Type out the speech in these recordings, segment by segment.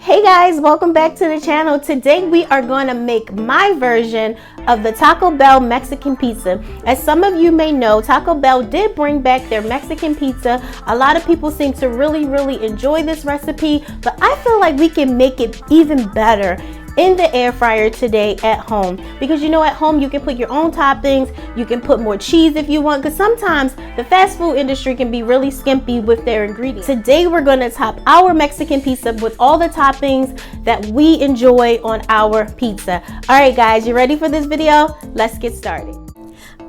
Hey guys, welcome back to the channel. Today we are going to make my version of the Taco Bell Mexican pizza. As some of you may know, Taco Bell did bring back their Mexican pizza. A lot of people seem to really enjoy this recipe, but I feel like we can make it even better in the air fryer today at home, because you know, at home you can put your own toppings, you can put more cheese if you want, because sometimes the fast food industry can be really skimpy with their ingredients. Today we're going to top our Mexican pizza with all the toppings that we enjoy on our pizza. All right guys, you ready for this video? Let's get started.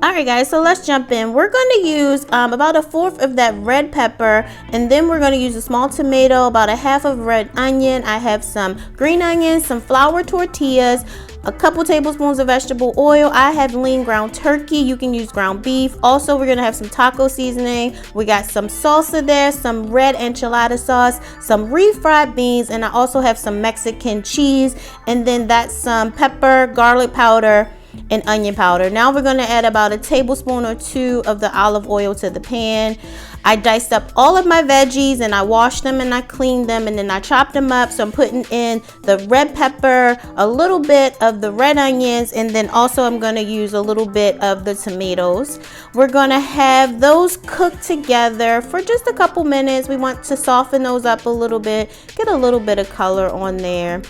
Alright guys, so let's jump in. We're going to use about 1/4 of that red pepper, and then we're going to use a small tomato, about 1/2 of red onion. I have some green onions, some flour tortillas, a couple tablespoons of vegetable oil. I have lean ground turkey. You can use ground beef. Also, we're going to have some taco seasoning. We got some salsa there, some red enchilada sauce, some refried beans, and I also have some Mexican cheese, and then that's some pepper, garlic powder, and onion powder. Now we're going to add about 1 tablespoon or 2 of the olive oil to the pan. I diced up all of my veggies and I washed them and I cleaned them, and then I chopped them up. So I'm putting in the red pepper, a little bit of the red onions, and then also I'm going to use a little bit of the tomatoes. We're going to have those cooked together for just a couple minutes. We want to soften those up a little bit, get a little bit of color on there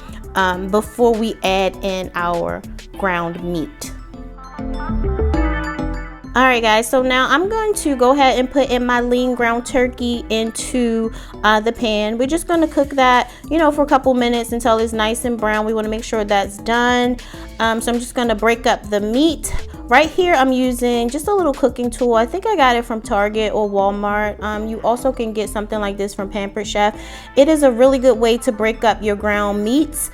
before we add in our ground meat. Alright guys, so now I'm going to go ahead and put in my lean ground turkey into the pan. We're just going to cook that, you know, for a couple minutes until it's nice and brown. We want to make sure that's done. So I'm just going to break up the meat. Right here I'm using just a little cooking tool. I think I got it from Target or Walmart. You also can get something like this from Pampered Chef. It is a really good way to break up your ground meats.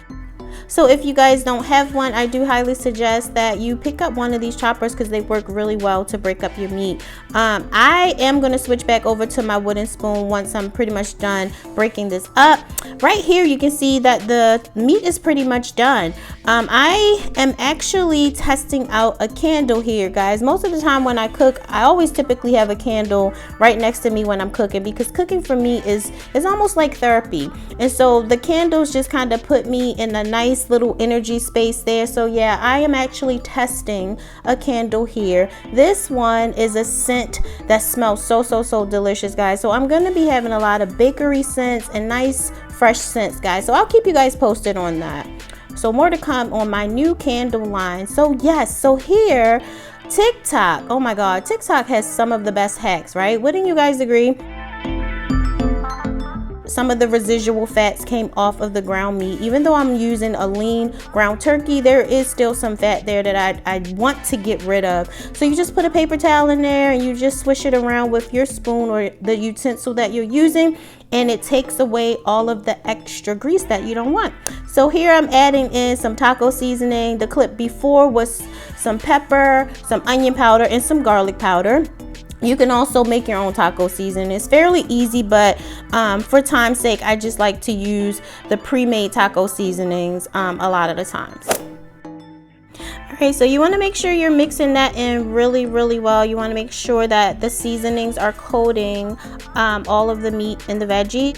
So if you guys don't have one, I do highly suggest that you pick up one of these choppers because they work really well to break up your meat. I am going to switch back over to my wooden spoon once I'm pretty much done breaking this up. Right here you can see that the meat is pretty much done. I am actually testing out a candle here, guys. Most of the time when I cook, I always typically have a candle right next to me when I'm cooking, because cooking for me is almost like therapy. And so the candles just kind of put me in a nice little energy space there. So yeah, I am actually testing a candle here. This one is a scent that smells so delicious, guys. So I'm going to be having a lot of bakery scents and nice fresh scents, guys. So I'll keep you guys posted on that. So more to come on my new candle line. So yes, so here, TikTok, oh my god, TikTok has some of the best hacks, right? Wouldn't you guys agree? Some of the residual fats came off of the ground meat. Even though I'm using a lean ground turkey, there is still some fat there that I want to get rid of. So you just put a paper towel in there and you just swish it around with your spoon or the utensil that you're using, and it takes away all of the extra grease that you don't want. So here I'm adding in some taco seasoning. The clip before was some pepper, some onion powder, and some garlic powder. You can also make your own taco seasoning. It's fairly easy, but for time's sake, I just like to use the pre-made taco seasonings a lot of the times. Okay, so you want to make sure you're mixing that in really well. You want to make sure that the seasonings are coating all of the meat and the veggie.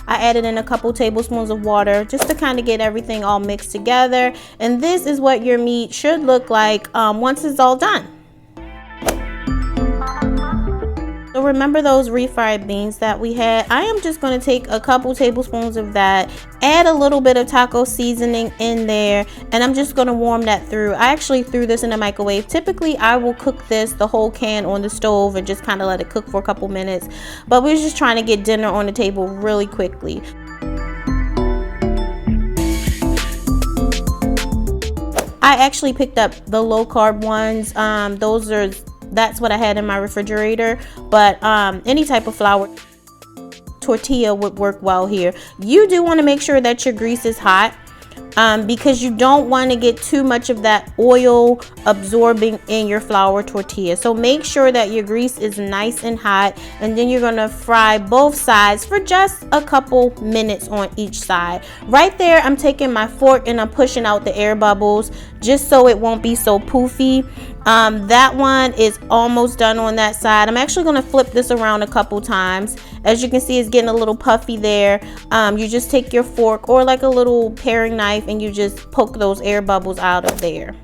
I added in a couple tablespoons of water just to kind of get everything all mixed together. And this is what your meat should look like once it's all done. So remember those refried beans that we had? I am just going to take a couple tablespoons of that, add a little bit of taco seasoning in there, and I'm just going to warm that through. I actually threw this in the microwave. Typically I will cook this, the whole can, on the stove and just kind of let it cook for a couple minutes, but we're just trying to get dinner on the table really quickly. I actually picked up the low carb ones. That's what I had in my refrigerator, but any type of flour tortilla would work well here. You do want to make sure that your grease is hot because you don't want to get too much of that oil absorbing in your flour tortilla. So make sure that your grease is nice and hot, and then you're going to fry both sides for just a couple minutes on each side. Right there, I'm taking my fork and I'm pushing out the air bubbles just so it won't be so poofy. That one is almost done on that side. I'm actually going to flip this around a couple times, As you can see, it's getting a little puffy there. You just take your fork or like a little paring knife and you just poke those air bubbles out of there.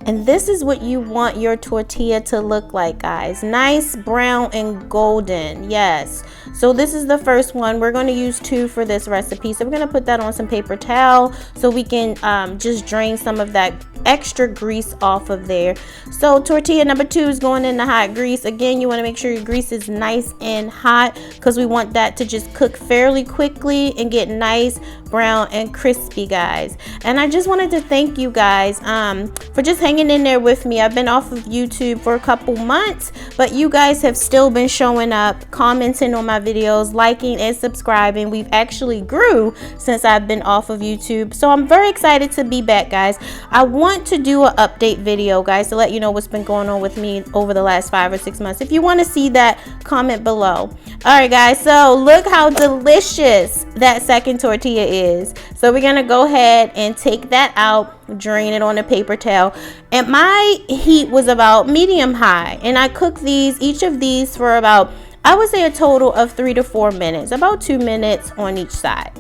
And this is what you want your tortilla to look like, guys. Nice brown and golden. Yes. So this is the first one. We're going to use 2 for this recipe. So we're going to put that on some paper towel so we can just drain some of that extra grease off of there. So tortilla number 2 is going in the hot grease. Again, you want to make sure your grease is nice and hot because we want that to just cook fairly quickly and get nice brown and crispy, guys. And I just wanted to thank you guys for just hanging in there with me. I've been off of YouTube for a couple months, but you guys have still been showing up, commenting on my videos, liking and subscribing. We've actually grew since I've been off of YouTube, so I'm very excited to be back, guys. I want to do an update video, guys, to let you know what's been going on with me over the last 5 or 6 months. If you want to see that, comment below. All right, guys, so look how delicious that second tortilla is. So we're gonna go ahead and take that out, drain it on a paper towel, and my heat was about medium high, and I cooked each of these for about, I would say, a total of 3 to 4 minutes, about 2 minutes on each side.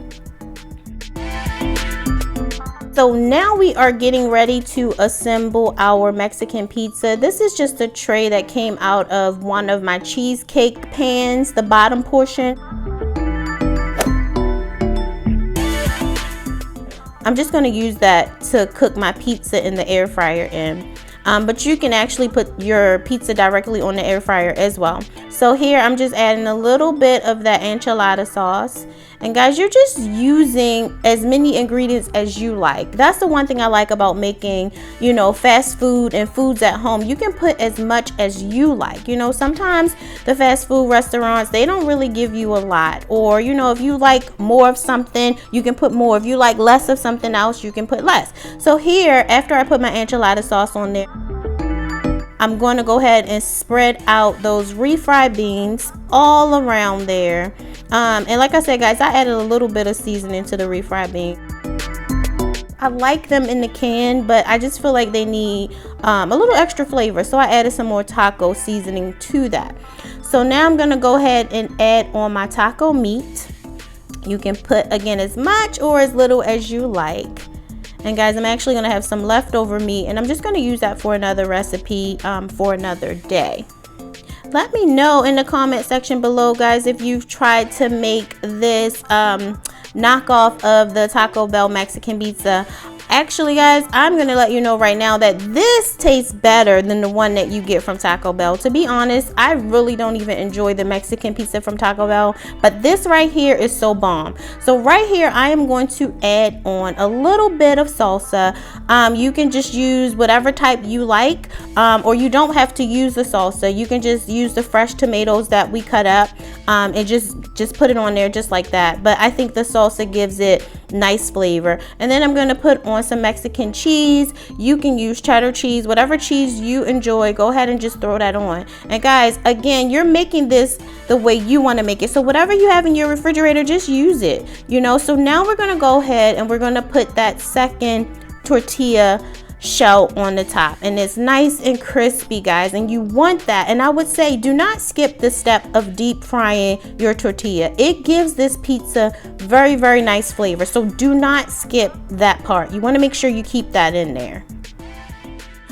So now we are getting ready to assemble our Mexican pizza. This is just a tray that came out of one of my cheesecake pans, the bottom portion. I'm just going to use that to cook my pizza in the air fryer in. But you can actually put your pizza directly on the air fryer as well. So here I'm just adding a little bit of that enchilada sauce. And guys, you're just using as many ingredients as you like. That's the one thing I like about making, you know, fast food and foods at home. You can put as much as you like. You know, sometimes the fast food restaurants, they don't really give you a lot. Or, you know, if you like more of something, you can put more. If you like less of something else, you can put less. So here, after I put my enchilada sauce on there, I'm going to go ahead and spread out those refried beans all around there. And like I said, guys, I added a little bit of seasoning to the refried beans. I like them in the can, but I just feel like they need a little extra flavor. So I added some more taco seasoning to that. So now I'm going to go ahead and add on my taco meat. You can put, again, as much or as little as you like. And guys, I'm actually going to have some leftover meat, and I'm just going to use that for another recipe for another day. Let me know in the comment section below, guys, if you've tried to make this knockoff of the Taco Bell Mexican pizza. Actually, guys, I'm going to let you know right now that this tastes better than the one that you get from Taco Bell. To be honest, I really don't even enjoy the Mexican pizza from Taco Bell, but this right here is so bomb. So right here, I am going to add on a little bit of salsa. You can just use whatever type you like, or you don't have to use the salsa. You can just use the fresh tomatoes that we cut up and just put it on there just like that. But I think the salsa gives it nice flavor. And then I'm going to put on some Mexican cheese. You can use cheddar cheese, whatever cheese you enjoy. Go ahead and just throw that on. And guys, again, you're making this the way you want to make it. So whatever you have in your refrigerator, just use it, you know. So now we're going to go ahead and we're going to put that second tortilla shell on the top, and it's nice and crispy, guys, and you want that. And I would say do not skip the step of deep frying your tortilla. It gives this pizza very, very nice flavor, so do not skip that part. You want to make sure you keep that in there.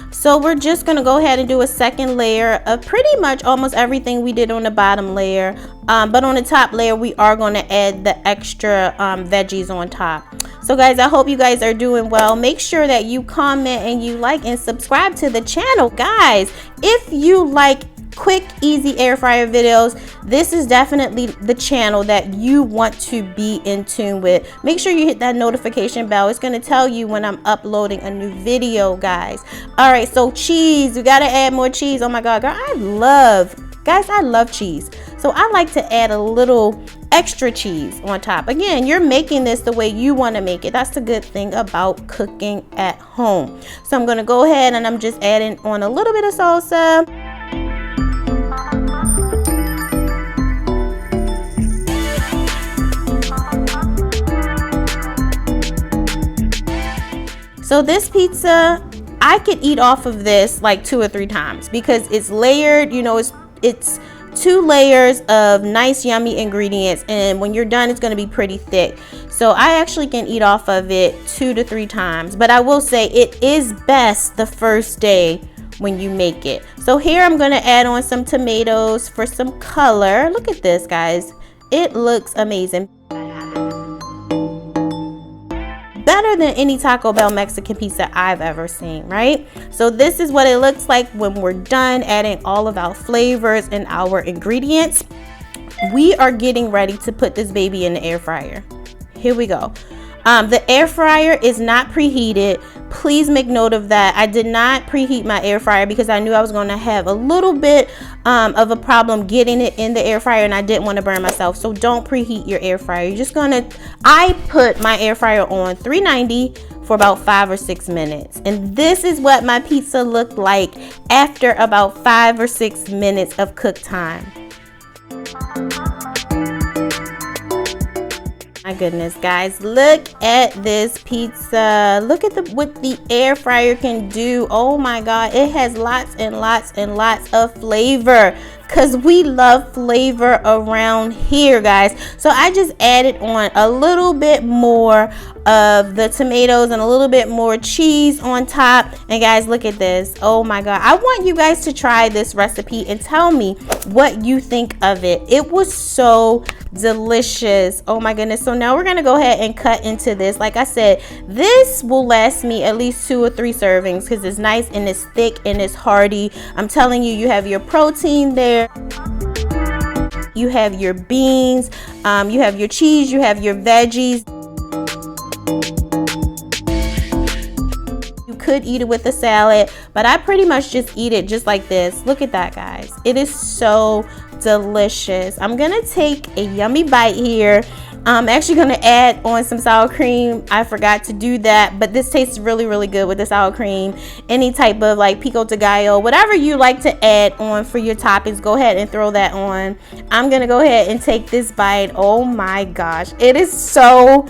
So we're just going to go ahead and do a second layer of pretty much almost everything we did on the bottom layer, but on the top layer we are going to add the extra veggies on top. So guys, I hope you guys are doing well. Make sure that you comment and you like and subscribe to the channel. Guys, if you like quick, easy air fryer videos, this is definitely the channel that you want to be in tune with. Make sure you hit that notification bell. It's going to tell you when I'm uploading a new video, guys. All right, so cheese, we got to add more cheese. Oh my God, girl, I love cheese. So I like to add a little extra cheese on top. Again, you're making this the way you want to make it. That's the good thing about cooking at home. So I'm going to go ahead and I'm just adding on a little bit of salsa. So this pizza, I could eat off of this like 2 or 3 times because it's layered, you know, it's 2 layers of nice yummy ingredients, and when you're done it's going to be pretty thick. So I actually can eat off of it 2 to 3 times, but I will say it is best the first day when you make it. So here I'm going to add on some tomatoes for some color. Look at this, guys. It looks amazing. Better than any Taco Bell Mexican pizza I've ever seen, right? So this is what it looks like when we're done adding all of our flavors and our ingredients. We are getting ready to put this baby in the air fryer. Here we go. The air fryer is not preheated. Please make note of that. I did not preheat my air fryer because I knew I was going to have a little bit of a problem getting it in the air fryer, and I didn't want to burn myself. So don't preheat your air fryer. You're just gonna, I put my air fryer on 390 for about 5 or 6 minutes, and this is what my pizza looked like after about 5 or 6 minutes of cook time. My goodness, guys, look at this pizza. Look at what the air fryer can do. Oh my God, it has lots and lots and lots of flavor, because we love flavor around here, guys. So I just added on a little bit more of the tomatoes and a little bit more cheese on top. And guys, look at this. Oh my God, I want you guys to try this recipe and tell me what you think of it. It was so delicious. Oh my goodness. So now we're gonna go ahead and cut into this. Like I said, this will last me at least 2 or 3 servings because it's nice and it's thick and it's hearty. I'm telling you, you have your protein there, you have your beans, you have your cheese, you have your veggies. You could eat it with a salad, but I pretty much just eat it just like this. Look at that, guys. It is so delicious. I'm gonna take a yummy bite here. I'm actually gonna add on some sour cream. I forgot to do that, but this tastes really, really good with the sour cream. Any type of like pico de gallo, whatever you like to add on for your toppings, go ahead and throw that on. I'm gonna go ahead and take this bite. Oh my gosh, it is so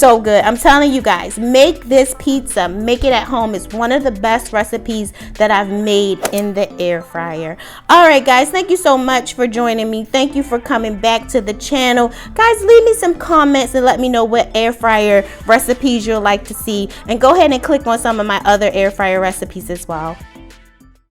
good. I'm telling you guys, make this pizza, make it at home. It's one of the best recipes that I've made in the air fryer. All right, guys, thank you so much for joining me. Thank you for coming back to the channel. Guys, leave me some comments and let me know what air fryer recipes you'd like to see, and go ahead and click on some of my other air fryer recipes as well.